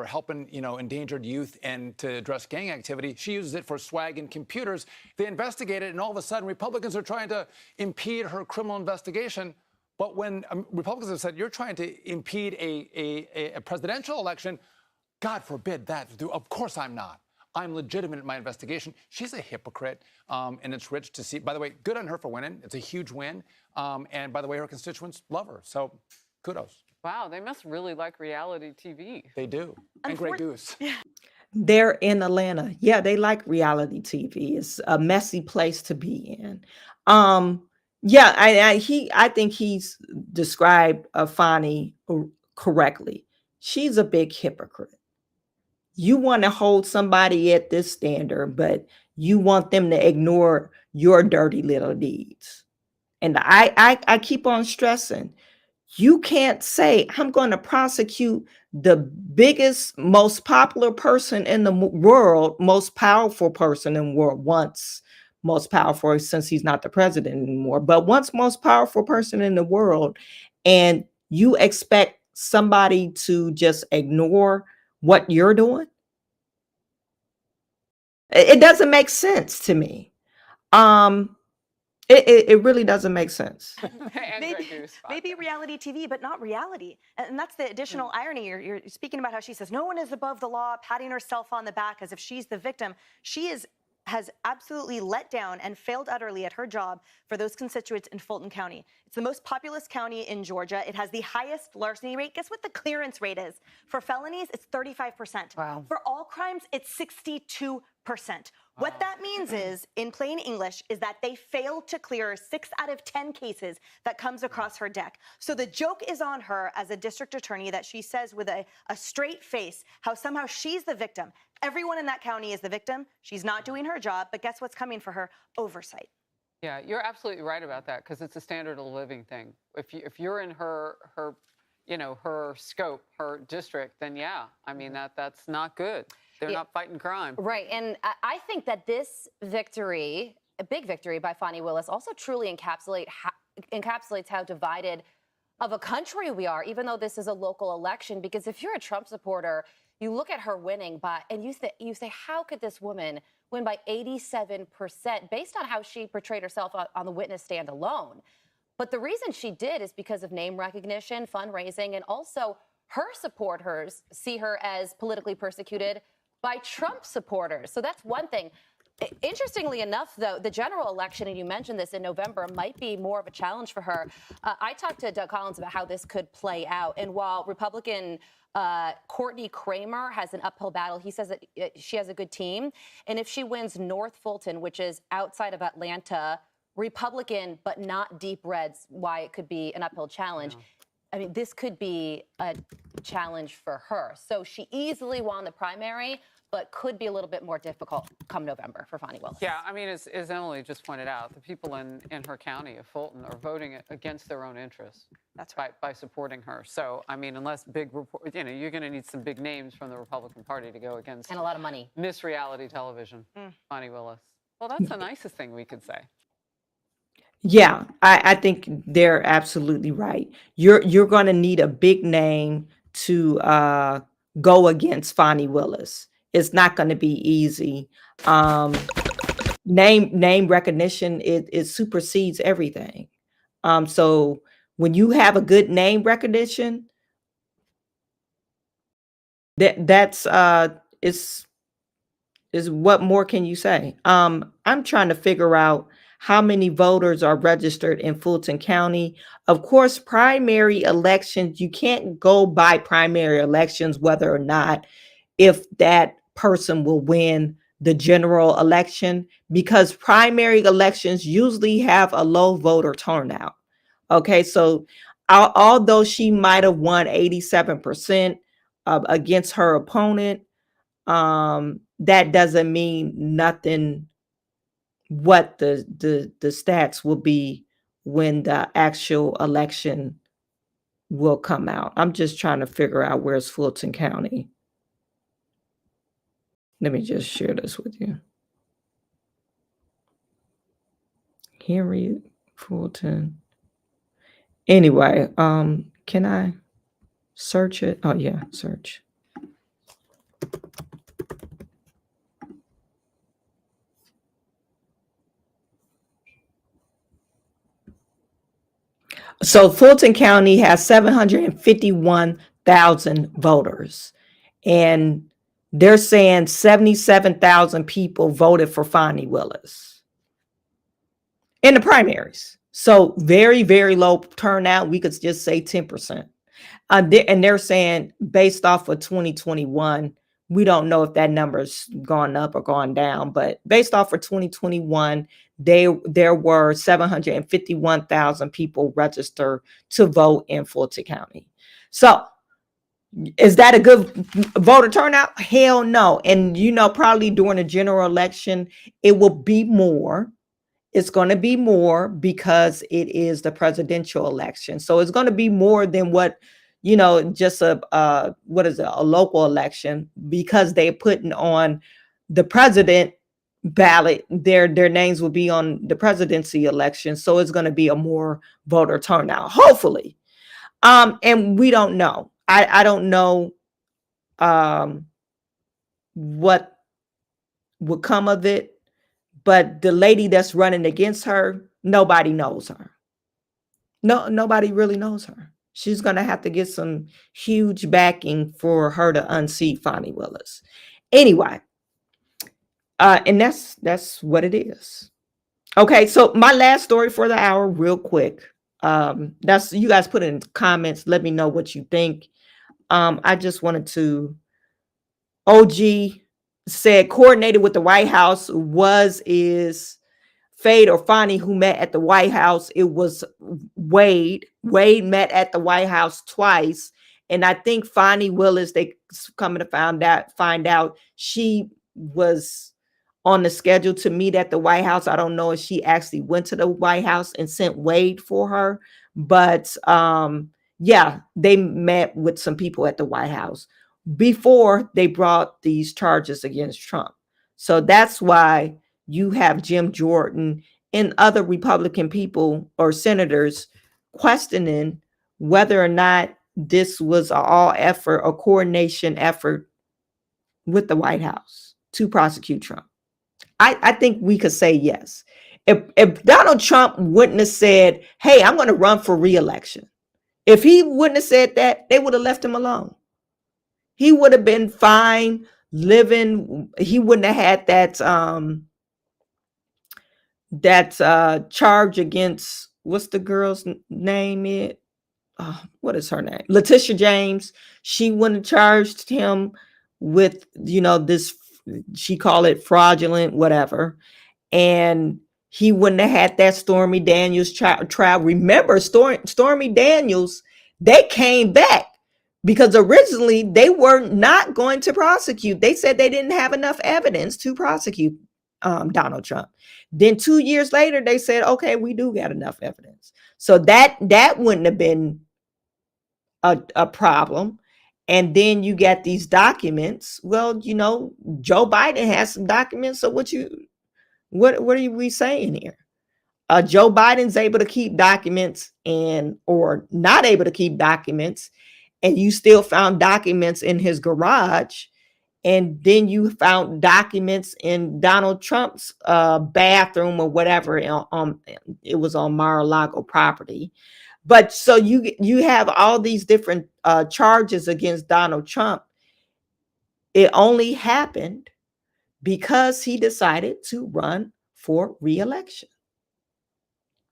[SPEAKER 9] helping, endangered youth and to address gang activity, she uses it for swag and computers. They investigate it, and all of a sudden Republicans are trying to impede her criminal investigation. But when Republicans have said, you're trying to impede a presidential election, God forbid that. Of course I'm not. I'm legitimate in my investigation. She's a hypocrite, and it's rich to see. By the way, good on her for winning. It's a huge win. And by the way, her constituents love her. So kudos.
[SPEAKER 6] Wow, they must really like reality TV.
[SPEAKER 9] They do. And Grey Goose.
[SPEAKER 1] They're in Atlanta. Yeah, they like reality TV. It's a messy place to be in. Yeah, I think he's described Fani correctly. She's a big hypocrite. You want to hold somebody at this standard, but you want them to ignore your dirty little deeds. And I keep on stressing, you can't say, I'm going to prosecute the biggest, most popular person in the world, most powerful person in the world, once most powerful since he's not the president anymore, but once most powerful person in the world, and you expect somebody to just ignore what you're doing? It doesn't make sense to me. It really doesn't make sense.
[SPEAKER 11] Maybe reality TV, but not reality. And that's the additional irony. You're speaking about how she says no one is above the law, patting herself on the back as if she's the victim. She has absolutely let down and failed utterly at her job for those constituents in Fulton County. It's the most populous county in Georgia. It has the highest larceny rate. Guess what the clearance rate is? For felonies, it's 35%.
[SPEAKER 4] Wow.
[SPEAKER 11] For all crimes, it's 62%. What that means is, in plain English, is that they fail to clear 6 out of 10 cases that comes across her deck. So the joke is on her as a district attorney that she says with a straight face how somehow she's the victim. Everyone in that county is the victim. She's not doing her job, but guess what's coming for her? Oversight.
[SPEAKER 6] Yeah, you're absolutely right about that, because it's a standard of living thing. If you're in her scope, her district, then yeah, I mean that's not good. They're not fighting crime.
[SPEAKER 12] Right, and I think that this victory, a big victory by Fani Willis, also truly encapsulates how divided of a country we are, even though this is a local election. Because if you're a Trump supporter, you look at her winning and you say, how could this woman win by 87% based on how she portrayed herself on the witness stand alone? But the reason she did is because of name recognition, fundraising, and also her supporters see her as politically persecuted by Trump supporters. So that's one thing. Interestingly enough, though, the general election, and you mentioned this in November, might be more of a challenge for her. I talked to Doug Collins about how this could play out. And while Republican Courtney Kramer has an uphill battle, he says that she has a good team. And if she wins North Fulton, which is outside of Atlanta, Republican, but not deep reds, why it could be an uphill challenge. Yeah. I mean, this could be a challenge for her. So she easily won the primary, but could be a little bit more difficult come November for Fani Willis.
[SPEAKER 6] Yeah, I mean, as Emily just pointed out, the people in her county of Fulton are voting against their own interests.
[SPEAKER 11] That's right.
[SPEAKER 6] By supporting her. So, I mean, unless you're going to need some big names from the Republican Party to go against.
[SPEAKER 12] And a lot of money.
[SPEAKER 6] Miss Reality Television, Fani Willis. Well, that's the nicest thing we could say.
[SPEAKER 1] Yeah, I think they're absolutely right. You're going to need a big name to go against Fani Willis. It's not going to be easy. Name recognition, it supersedes everything. So when you have a good name recognition, that's is what more can you say? I'm trying to figure out how many voters are registered in Fulton County. Of course, primary elections, you can't go by primary elections, whether or not if that person will win the general election, because primary elections usually have a low voter turnout. Okay, so although she might have won 87%, against her opponent, that doesn't mean nothing what the stats will be when the actual election will come out. I'm just trying to figure out where's Fulton County. Let me just share this with you. Henry Fulton. Anyway, can I search it? Oh yeah, search. So Fulton County has 751,000 voters, and they're saying 77,000 people voted for Fani Willis in the primaries. So very, very low turnout. We could just say 10%. And they're saying based off of 2021, we don't know if that number's gone up or gone down, but based off of 2021, there were 751,000 people registered to vote in Fulton County. So is that a good voter turnout? Hell no. And probably during the general election, it will be more. It's going to be more because it is the presidential election. So it's going to be more than what, just a local election, because they're putting on the president ballot. Their names will be on the presidency election. So it's going to be a more voter turnout, hopefully. And we don't know. I don't know what would come of it. But the lady that's running against her, nobody knows her. No, nobody really knows her. She's going to have to get some huge backing for her to unseat Fani Willis. Anyway, and that's what it is. Okay, so my last story for the hour, real quick. That's you guys put in comments. Let me know what you think. I just wanted to. OG said coordinated with the White House is Fade or Fani who met at the White House. It was Wade. Wade met at the White House twice. And I think Fani Willis, they coming to find out she was on the schedule to meet at the White House. I don't know if she actually went to the White House and sent Wade for her. But yeah, they met with some people at the White House before they brought these charges against Trump. So that's why you have Jim Jordan and other Republican people or senators questioning whether or not this was an all effort, a coordination effort with the White House to prosecute Trump. I think we could say yes. If Donald Trump wouldn't have said, hey, I'm going to run for re-election, if he wouldn't have said that, they would have left him alone. He would have been fine living. He wouldn't have had that charge against, what's the girl's name? What is her name? Letitia James. She wouldn't have charged him with, this, she called it fraudulent, whatever. And he wouldn't have had that Stormy Daniels trial. Remember, Stormy Daniels, they came back. Because originally they were not going to prosecute. They said they didn't have enough evidence to prosecute Donald Trump. Then 2 years later, they said, okay, we do got enough evidence. So that wouldn't have been a problem. And then you get these documents. Well, Joe Biden has some documents. So what are we saying here? Joe Biden's able to keep documents or not able to keep documents. And you still found documents in his garage. And then you found documents in Donald Trump's bathroom or whatever. It was on Mar-a-Lago property. But so you have all these different charges against Donald Trump. It only happened because he decided to run for re-election.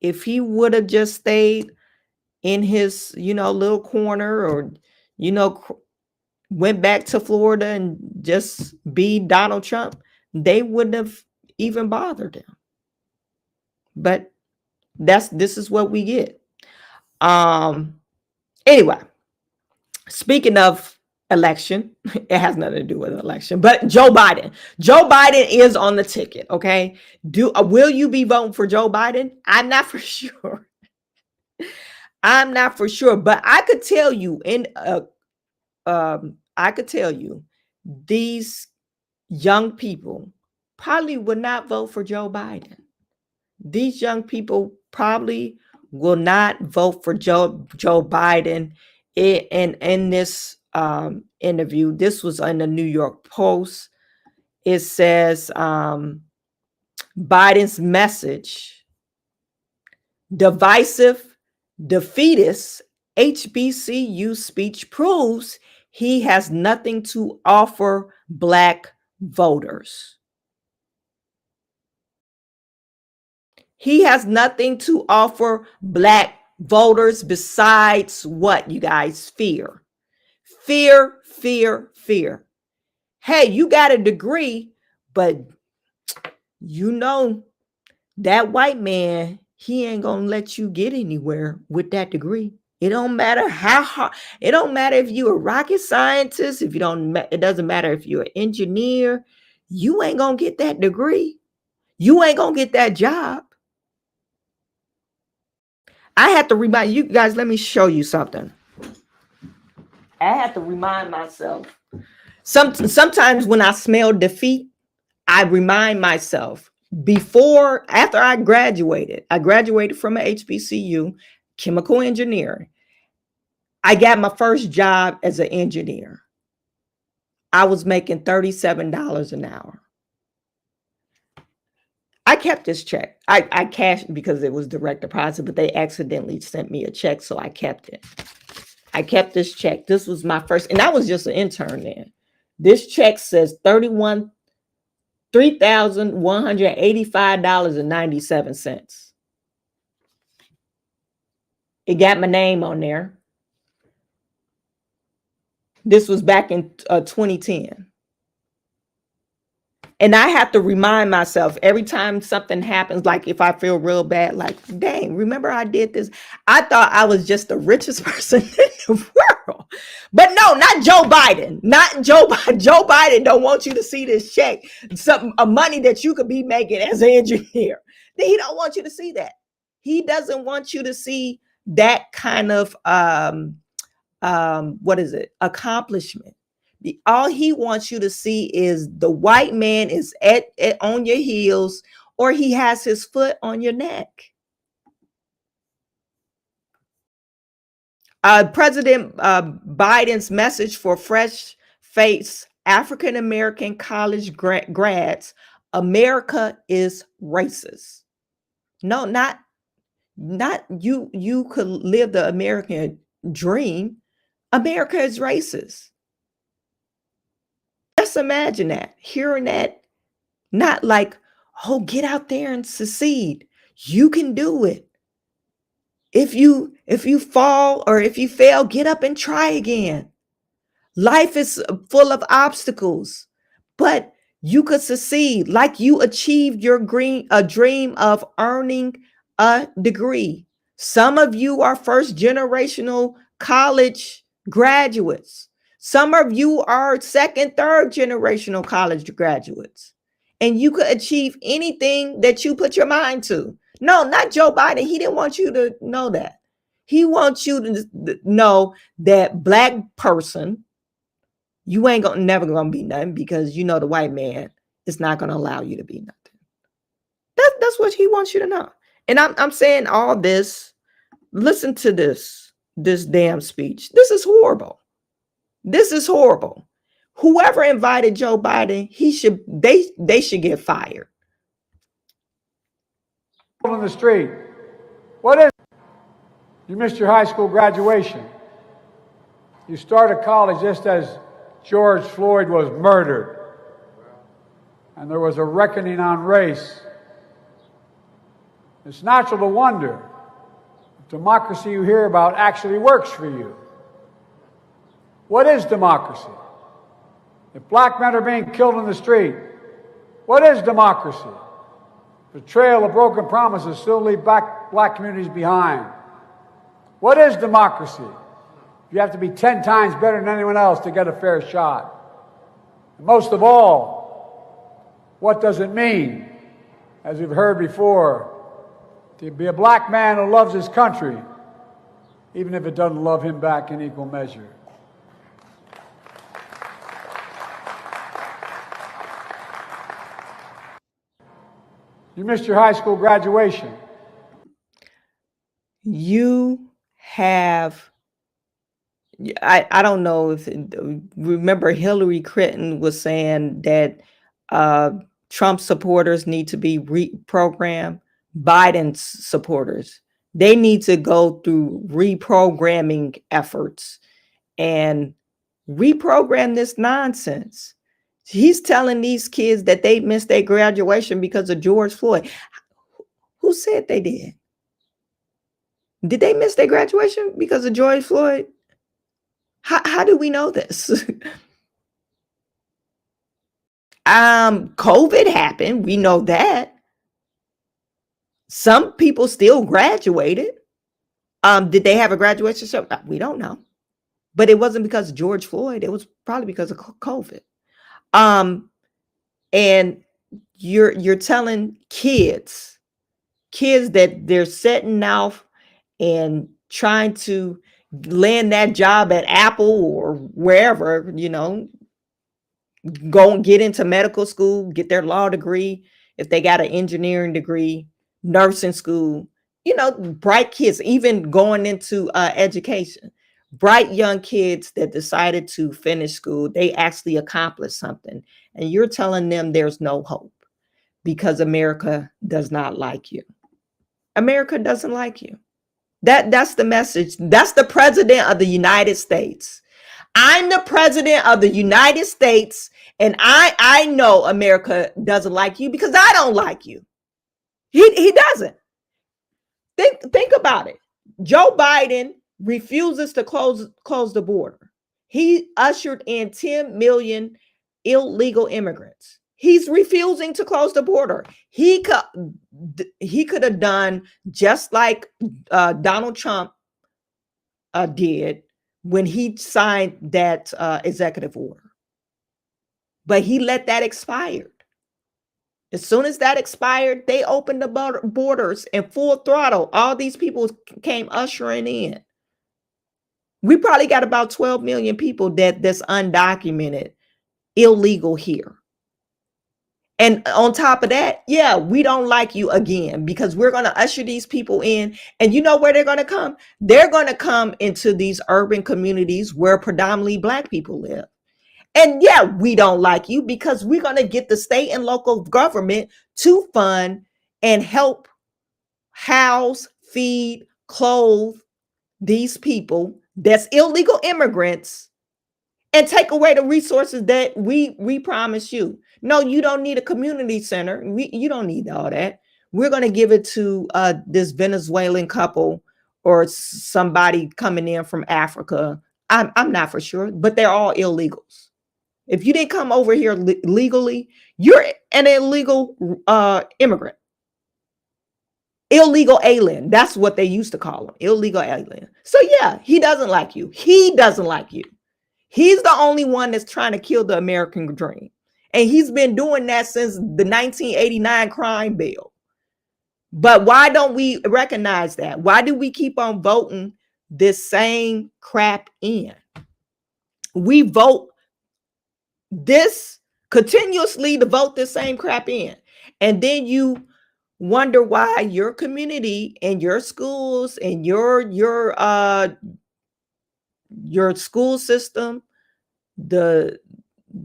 [SPEAKER 1] If he would have just stayed in his, little corner or, went back to Florida and just be Donald Trump, they wouldn't have even bothered him. But this is what we get. Anyway, speaking of election. It has nothing to do with the election, but Joe Biden. Joe Biden is on the ticket. Okay. Will you be voting for Joe Biden? I'm not for sure. I'm not for sure, but I could tell you I could tell you these young people probably would not vote for Joe Biden. These young people probably will not vote for Joe Biden in this interview. This was in the New York Post. It says Biden's message: divisive, defeatist HBCU speech proves he has nothing to offer Black voters. He has nothing to offer Black voters besides what, you guys? Fear. Fear, fear, fear. Hey, you got a degree, but you know that white man, he ain't gonna let you get anywhere with that degree. It don't matter how hard. It don't matter if you're a rocket scientist. If you don't, it doesn't matter if you're an engineer. You ain't gonna get that degree. You ain't gonna get that job. I have to remind you guys. Let me show you something. I have to remind myself. Sometimes when I smell defeat, I remind myself after I graduated from an HBCU, chemical engineering. I got my first job as an engineer. I was making $37 an hour. I kept this check. I cashed because it was direct deposit, but they accidentally sent me a check, so I kept it. I kept this check. This was my first, and I was just an intern then. This check says $3,185.97. It got my name on there. This was back in 2010. And I have to remind myself every time something happens, like if I feel real bad, like, dang, remember I did this? I thought I was just the richest person in the world. But no, not Joe Biden. Not Joe Biden. Joe Biden don't want you to see this check, money that you could be making as an engineer. He don't want you to see that. He doesn't want you to see that kind of, accomplishment. All he wants you to see is the white man is on your heels, or he has his foot on your neck. President Biden's message for fresh-faced African-American college grads: America is racist. No, not you. You could live the American dream. America is racist. Just imagine that, hearing that, not like, oh, get out there and succeed. You can do it. If you fall or if you fail, get up and try again. Life is full of obstacles, but you could succeed. Like you achieved your dream of earning a degree. Some of you are first generational college graduates. Some of you are second, third generational college graduates, and you could achieve anything that you put your mind to. No, not Joe Biden. He didn't want you to know that. He wants you to know that Black person, you ain't never gonna be nothing, because you know the white man is not gonna allow you to be nothing. That's what he wants you to know. And I'm saying all this. Listen to this damn speech. This is horrible. This is horrible. Whoever invited Joe Biden, they should get fired.
[SPEAKER 13] On the street. What is it? You missed your high school graduation. You started college just as George Floyd was murdered. And there was a reckoning on race. It's natural to wonder if democracy you hear about actually works for you. What is democracy? If Black men are being killed in the street, what is democracy? The trail of broken promises still leave Black communities behind. What is democracy? You have to be 10 times better than anyone else to get a fair shot. And most of all, what does it mean, as we've heard before, to be a black man who loves his country, even if it doesn't love him back in equal measure? You missed your high school graduation.
[SPEAKER 1] You have, I don't know if, remember Hillary Clinton was saying that Trump supporters need to be reprogrammed. Biden's supporters, they need to go through reprogramming efforts and reprogram this nonsense. He's telling these kids that they missed their graduation because of George Floyd. Who said they did? Did they miss their graduation because of George Floyd? How do we know this? COVID happened. We know that. Some people still graduated. Did they have a graduation show? We don't know. But it wasn't because of George Floyd. It was probably because of COVID. And you're telling kids that they're setting off and trying to land that job at Apple or wherever, go and get into medical school, get their law degree, if they got an engineering degree, nursing school, bright kids, even going into education, bright young kids that decided to finish school, they actually accomplished something. And you're telling them there's no hope because America does not like you. America doesn't like you. That's the message. That's the president of the United States. I'm the president of the United States, and I know America doesn't like you because I don't like you. He doesn't. Think about it. Joe Biden refuses to close the border. He ushered in 10 million illegal immigrants. He's refusing to close the border. He could have done just like Donald Trump did when he signed that executive order. But he let that expire. As soon as that expired, they opened the borders in full throttle. All these people came ushering in. We probably got about 12 million people that's undocumented, illegal here. And on top of that, yeah, we don't like you again because we're going to usher these people in. And you know where they're going to come? They're going to come into these urban communities where predominantly Black people live. And yeah, we don't like you because we're going to get the state and local government to fund and help house, feed, clothe these people that's illegal immigrants and take away the resources that we promise you. No, you don't need a community center. You don't need all that. We're going to give it to this Venezuelan couple or somebody coming in from Africa. I'm not for sure, but they're all illegals. If you didn't come over here legally, you're an illegal immigrant. Illegal alien. That's what they used to call them. Illegal alien. So yeah, he doesn't like you. He doesn't like you. He's the only one that's trying to kill the American dream. And he's been doing that since the 1989 crime bill. But why don't we recognize that? Why do we keep on voting this same crap in? We vote this continuously to vote this same crap in. And then you wonder why your community and your schools and your school system, the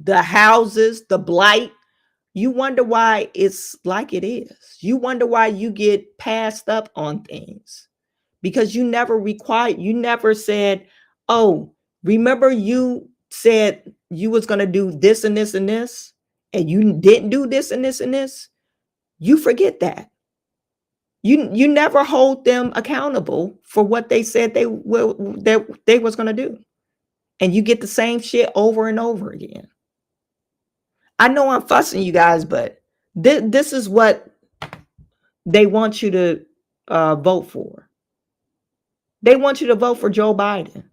[SPEAKER 1] houses, the blight, you wonder why it's like it is. You wonder why you get passed up on things because you never said, oh, remember you said you was going to do this and this and this, and you didn't do this and this and this. You forget that. You never hold them accountable for what they said they was going to do. And you get the same shit over and over again. I know I'm fussing you guys, but this is what they want you to vote for. They want you to vote for Joe Biden.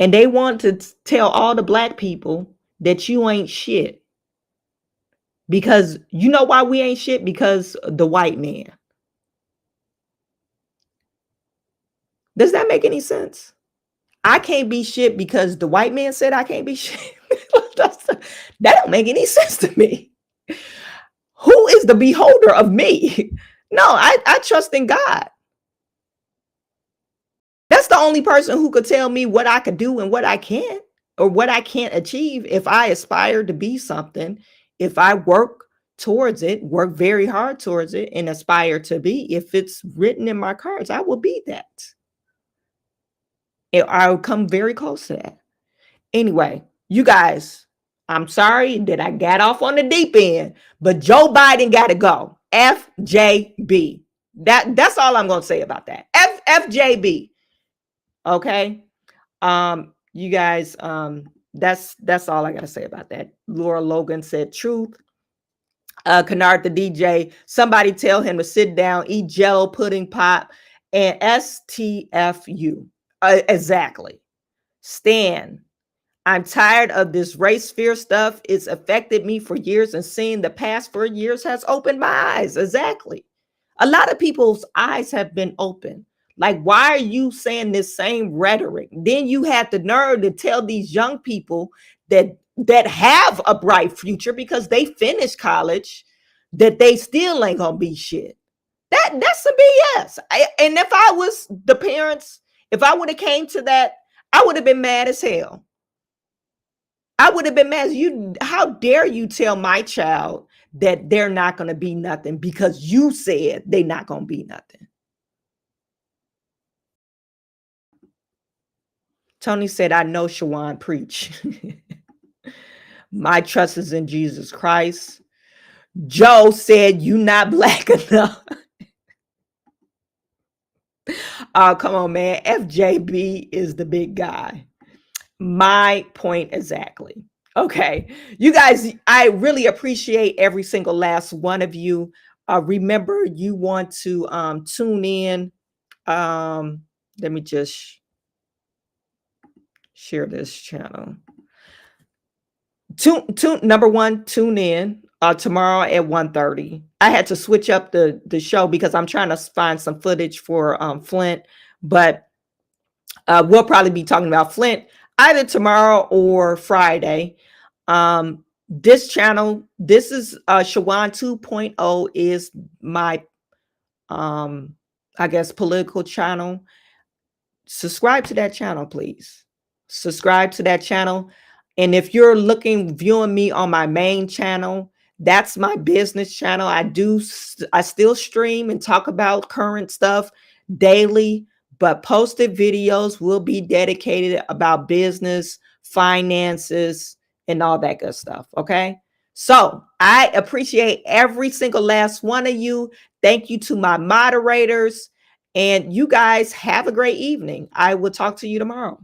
[SPEAKER 1] And they want to tell all the black people that you ain't shit. Because you know why we ain't shit? Because the white man. Does that make any sense? I can't be shit because the white man said I can't be shit. That don't make any sense to me. Who is the beholder of me? No, I trust in God. That's the only person who could tell me what I could do and what I can't, or what I can't achieve. If I aspire to be something, if I work towards it, work very hard towards it, and aspire to be, if it's written in my cards, I will be that. I'll come very close to that. Anyway, you guys, I'm sorry that I got off on the deep end, but Joe Biden got to go. FJB. That's all I'm going to say about that. FJB. Okay. You guys, that's all I got to say about that. Laura Logan said truth. Kennard the DJ, somebody tell him to sit down, eat Jello pudding pop, and STFU. Exactly. Stan, I'm tired of this race fear stuff. It's affected me for years, and seeing the past 4 years has opened my eyes. Exactly. A lot of people's eyes have been open. Like, why are you saying this same rhetoric? Then you had the nerve to tell these young people that have a bright future because they finished college, that they still ain't gonna be shit. That's some BS. And if I was the parents, if I would have came to that, I would have been mad as hell. I would have been mad as you. How dare you tell my child that they're not going to be nothing because you said they're not going to be nothing. Tony said, I know Chawanne preach. My trust is in Jesus Christ. Joe said, you not black enough. Oh, come on, man. FJB is the big guy. My point exactly. Okay. You guys, I really appreciate every single last one of you. Remember, you want to tune in. Let me just share this channel. Number one, tune in tomorrow at 1:30. I had to switch up the show because I'm trying to find some footage for Flint, but we'll probably be talking about Flint either tomorrow or Friday. This channel, this is Chawanne 2.0 is my I guess political channel. Subscribe to that channel, please. Subscribe to that channel. And if you're viewing me on my main channel, that's my business channel. I still stream and talk about current stuff daily, but posted videos will be dedicated about business, finances, and all that good stuff. Okay. So I appreciate every single last one of you. Thank you to my moderators, and you guys have a great evening. I will talk to you tomorrow.